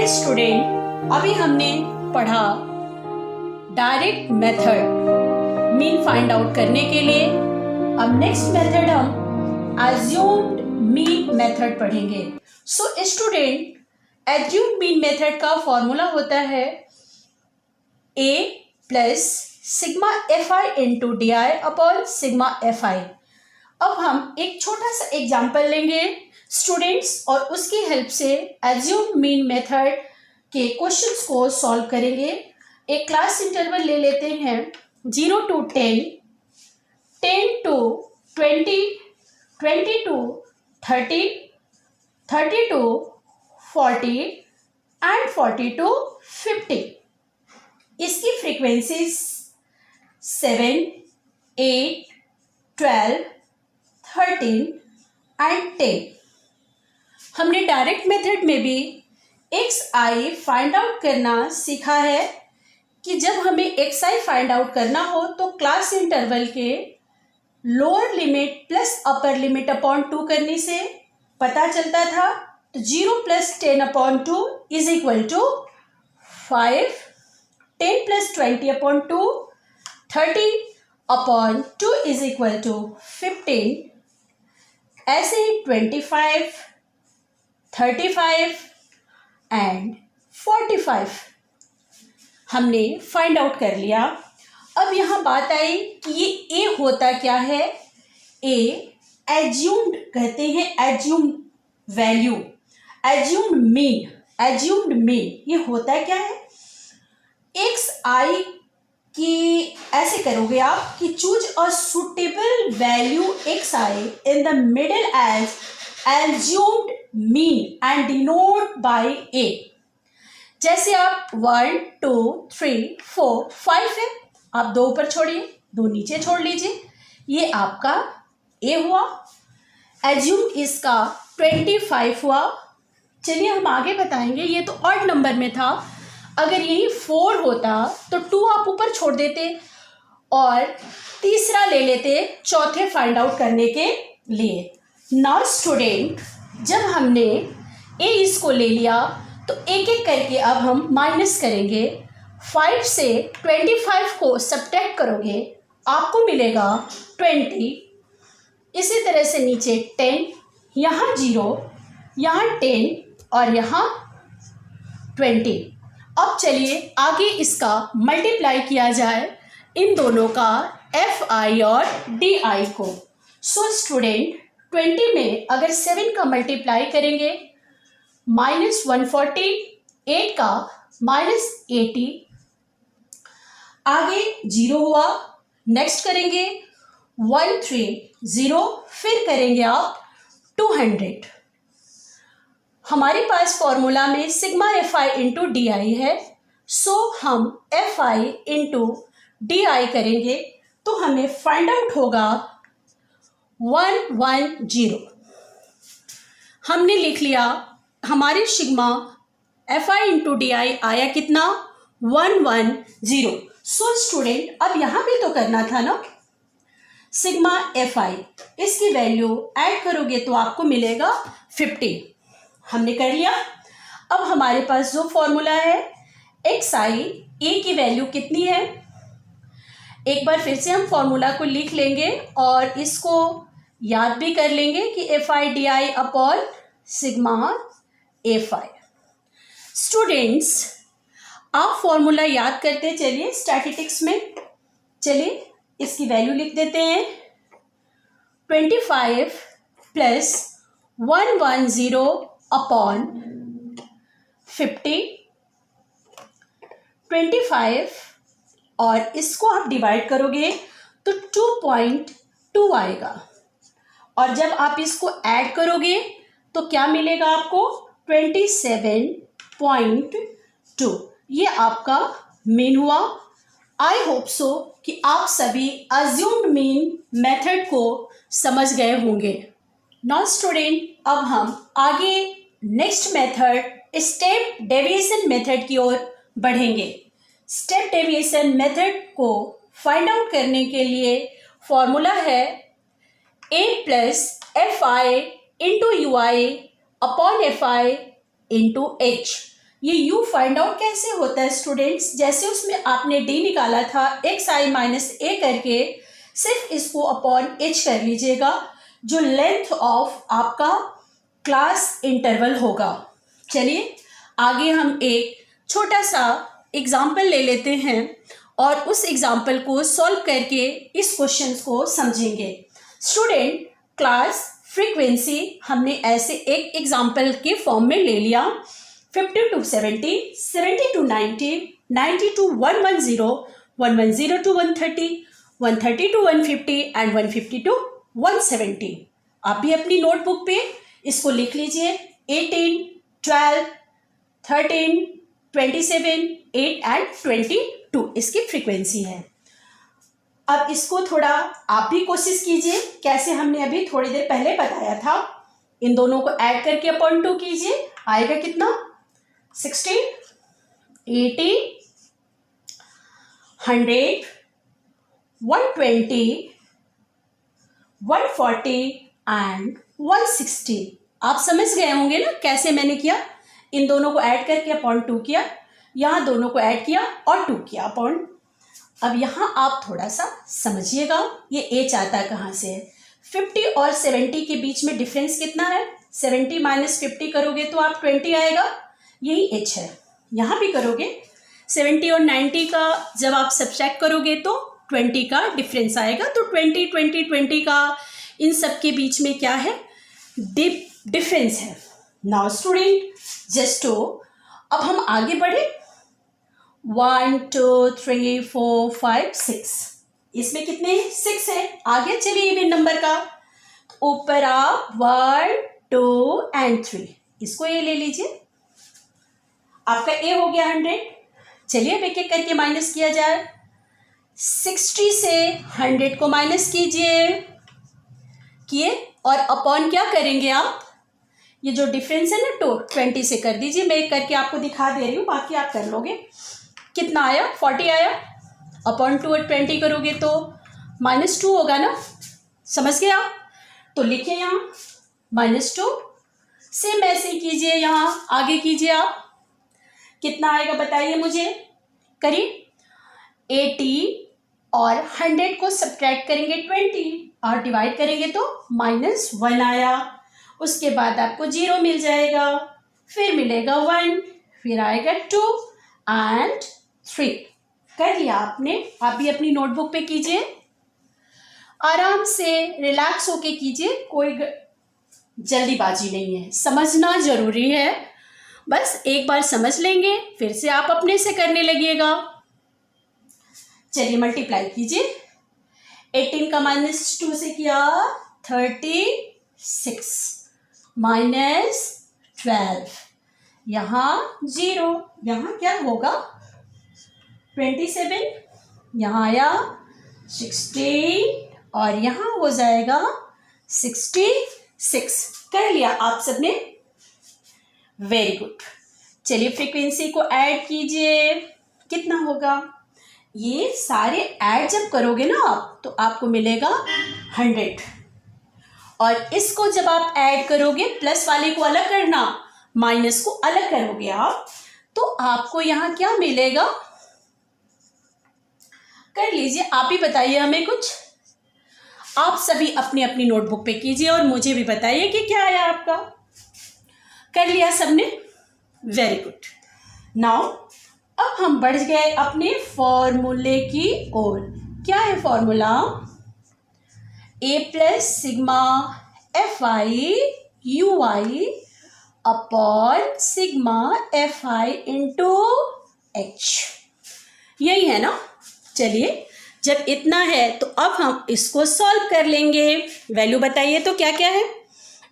Okay student, अभी हमने पढ़ा direct method mean find out करने के लिए। अब नेक्स्ट मेथड हम अज्यूम्ड मीन मेथड पढ़ेंगे। So student, assumed mean method का फॉर्मूला होता है a plus sigma F i into D I upon sigma F I. अब हम एक छोटा सा एग्जाम्पल लेंगे स्टूडेंट्स और उसकी हेल्प से अज्यूम्ड मीन मेथड के क्वेश्चंस को सॉल्व करेंगे। एक क्लास इंटरवल ले लेते हैं 0 to 10, 10 to 20, 20 to 30, 30 to 40 and 40 to 50। इसकी फ्रीक्वेंसीज 7, 8, 12, 13 एंड 10। हमने डायरेक्ट मेथड में भी एक्स आई फाइंड आउट करना सीखा है कि जब हमें एक्स आई फाइंड आउट करना हो तो क्लास इंटरवल के lower limit plus upper limit upon 2 करने से पता चलता था। तो 0 plus 10 upon 2 is equal to 5, 10 plus 20 upon 2, 30 upon 2 is equal to 15। ऐसे ही 25, 35 एंड 45 हमने फाइंड आउट कर लिया। अब यहाँ बात आई कि ये ए होता क्या है। ए एज्यूम्ड कहते हैं, एज्यूम्ड वैल्यू, एज्यूम्ड मीन ये होता क्या है। एक्स आई कि ऐसे करोगे आप कि choose a suitable value x i in the middle as assumed mean and denote by A. जैसे आप 1, 2, 3, 4, 5 है, आप 2 ऊपर छोड़िए, 2 नीचे छोड़ लीजिए, ये आपका ए हुआ। एज्यूम इसका 25 हुआ। चलिए हम आगे बताएंगे, ये तो ऑड नंबर में था। अगर यही 4 होता तो 2 आप ऊपर छोड़ देते और तीसरा ले लेते चौथे फाइंड आउट करने के लिए। नाउ स्टूडेंट, जब हमने ए इसको ले लिया तो एक एक करके अब हम माइनस करेंगे। 5 से 25 को सब्ट्रैक्ट करोगे, आपको मिलेगा 20। इसी तरह से नीचे 10, यहाँ 0, यहाँ 10 और यहाँ 20। अब चलिए आगे इसका मल्टीप्लाई किया जाए इन दोनों का, एफ आई और डी आई को। सो स्टूडेंट, 20 में अगर 7 का मल्टीप्लाई करेंगे -140, 8 का -80, आगे 0 हुआ। नेक्स्ट करेंगे 130, फिर करेंगे आप 200। हमारे पास फॉर्मूला में sigma F i into D I है। सो हम F i into D I करेंगे तो हमें फाइंड आउट होगा 110। हमने लिख लिया, हमारे sigma F i into D I आया कितना, 110। सो स्टूडेंट, अब यहाँ भी तो करना था ना, सिग्मा एफ आई, इसकी वैल्यू ऐड करोगे तो आपको मिलेगा 50। हमने कर लिया। अब हमारे पास जो फॉर्मूला है एक्स आई, ए की वैल्यू कितनी है, एक बार फिर से हम फॉर्मूला को लिख लेंगे और इसको याद भी कर लेंगे कि F I D I upon sigma F I. Students, आप फॉर्मूला याद करते चलिए स्टैटिस्टिक्स में। चलिए इसकी वैल्यू लिख देते हैं, 25 प्लस 110 अपॉन 50, 25 और इसको आप डिवाइड करोगे तो 2.2 आएगा। और जब आप इसको ऐड करोगे तो क्या मिलेगा आपको, 27.2। ये आपका मीन हुआ। आई होप सो कि आप सभी अज्यूम्ड मीन मेथड को समझ गए होंगे। नाउ स्टूडेंट, अब हम आगे next method step deviation method की ओर बढ़ेंगे। स्टेप डेविएशन मेथड को फाइंड आउट करने के लिए फॉर्मूला है A plus f i into u i upon f i into h. ये u फाइंड आउट कैसे होता है स्टूडेंट्स? जैसे उसमें आपने d निकाला था xi माइनस a करके, सिर्फ इसको अपॉन h कर लीजिएगा, जो लेंथ ऑफ आपका क्लास इंटरवल होगा। चलिए आगे हम एक छोटा सा एग्जाम्पल ले लेते हैं और उस एग्जाम्पल को सॉल्व करके इस क्वेश्चन को समझेंगे। स्टूडेंट, क्लास फ्रीक्वेंसी हमने ऐसे एक एग्जाम्पल के फॉर्म में ले लिया। 50 to 70, 70 to 90, 90 to 110, 110 to 130, 130 to 150 and 150 to 170। आप भी अपनी नोटबुक पे इसको लिख लीजिए। 18, 12, 13, 27, 8 एंड 22 इसकी फ्रीक्वेंसी है। अब इसको थोड़ा आप भी कोशिश कीजिए, कैसे हमने अभी थोड़ी देर पहले बताया था। इन दोनों को ऐड करके अपॉन 2 कीजिए, आएगा कितना? 60, 80, 100, 120, 140 एंड 160। आप समझ गए होंगे ना कैसे मैंने किया। इन दोनों को ऐड करके अपॉन 2 किया, यहाँ दोनों को ऐड किया और 2 किया अपॉन। अब यहाँ आप थोड़ा सा समझिएगा, ये एच आता है कहाँ से? 50 और 70 के बीच में डिफरेंस कितना है? 70 माइनस 50 करोगे तो आप 20 आएगा, यही एच है। यहाँ भी करोगे 70 और 90 का जब आप सब्ट्रैक्ट करोगे तो 20 का डिफरेंस आएगा। तो 20, 20, 20 का इन सब के बीच में क्या है? डिफरेंस है। नाउ स्टूडेंट जस्ट टू अब हम आगे बढ़े। 1, 2, 3, 4, 5, 6, इसमें कितने? 6 है। आगे चलिए इवन नंबर का, ऊपर आप 1, 2 एंड 3, इसको ये ले लीजिए, आपका ए हो गया 100। चलिए एक एक करके माइनस किया जाए। 60 से 100 को माइनस कीजिए, किए और अपॉन क्या करेंगे आप? ये जो डिफरेंस है ना 20 से कर दीजिए। मैं एक करके आपको दिखा दे रही हूँ, बाकी आप कर लोगे। कितना आया? 40 आया। अपॉन 2 और 20 करोगे तो -2 होगा ना, समझ गए आप? तो लिखिए यहाँ -2। सेम ऐसे ही कीजिए, यहाँ आगे कीजिए आप। कितना आएगा बताइए मुझे? करिए। 80 और 100 को सब्ट्रैक्ट करेंगे 20 और डिवाइड करेंगे तो -1 आया। उसके बाद आपको 0 मिल जाएगा, फिर मिलेगा 1, फिर आएगा 2 एंड 3। कर लिया आपने? आप भी अपनी नोटबुक पे कीजिए, आराम से रिलैक्स होके कीजिए, कोई जल्दीबाजी नहीं है, समझना जरूरी है। बस एक बार समझ लेंगे फिर से आप अपने से करने लगिएगा। चलिए मल्टीप्लाई कीजिए। 18 का -2 से किया 36 -12, यहाँ 0, यहाँ क्या होगा? 27, यहाँ आया 16 और यहाँ हो जाएगा 66। कर लिया आप सबने? Very good. चलिए फ्रीक्वेंसी को ऐड कीजिए, कितना होगा? ये सारे ऐड जब करोगे ना आप तो आपको मिलेगा 100, और इसको जब आप ऐड करोगे, प्लस वाले को अलग करना, माइनस को अलग करोगे आप, तो आपको यहाँ क्या मिलेगा? कर लीजिए, आप ही बताइए हमें कुछ। आप सभी अपनी अपनी नोटबुक पे कीजिए और मुझे भी बताइए कि क्या आया आपका। कर लिया सबने? Very good. नाउ अब हम बढ़ गए अपने फॉर्मूले की ओर। क्या है formula? A plus sigma FI UI upon sigma FI into H, यही है ना? चलिए जब इतना है तो अब हम इसको सॉल्व कर लेंगे। वैल्यू बताइए तो क्या क्या है?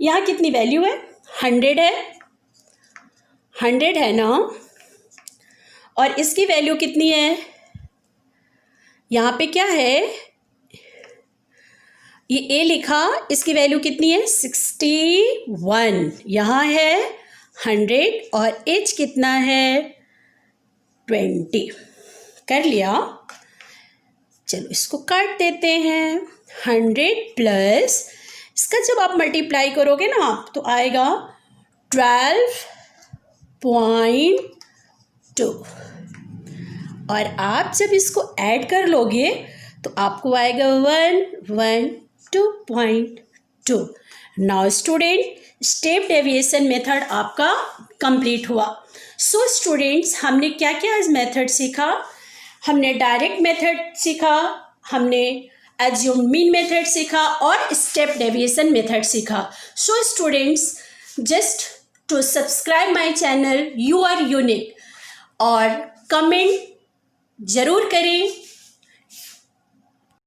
यहाँ कितनी वैल्यू है? 100 है, 100 है ना? और इसकी वैल्यू कितनी है? यहाँ पे क्या है? ये ए लिखा, इसकी वैल्यू कितनी है? 61। यहाँ है 100 और एच कितना है? 20। कर लिया? चलो इसको काट देते हैं। 100 प्लस इसका जब आप मल्टीप्लाई करोगे ना आप तो आएगा 12.5 2। और आप जब इसको ऐड कर लोगे तो आपको आएगा 112.2। Now student, step deviation method आपका कंप्लीट हुआ। सो स्टूडेंट्स, हमने क्या क्या आज मेथड सीखा? हमने डायरेक्ट मेथड सीखा, हमने एज्यूम मीन मेथड सीखा और स्टेप डेविएशन मेथड सीखा। So students, just to subscribe my channel you are unique और कमेंट ज़रूर करें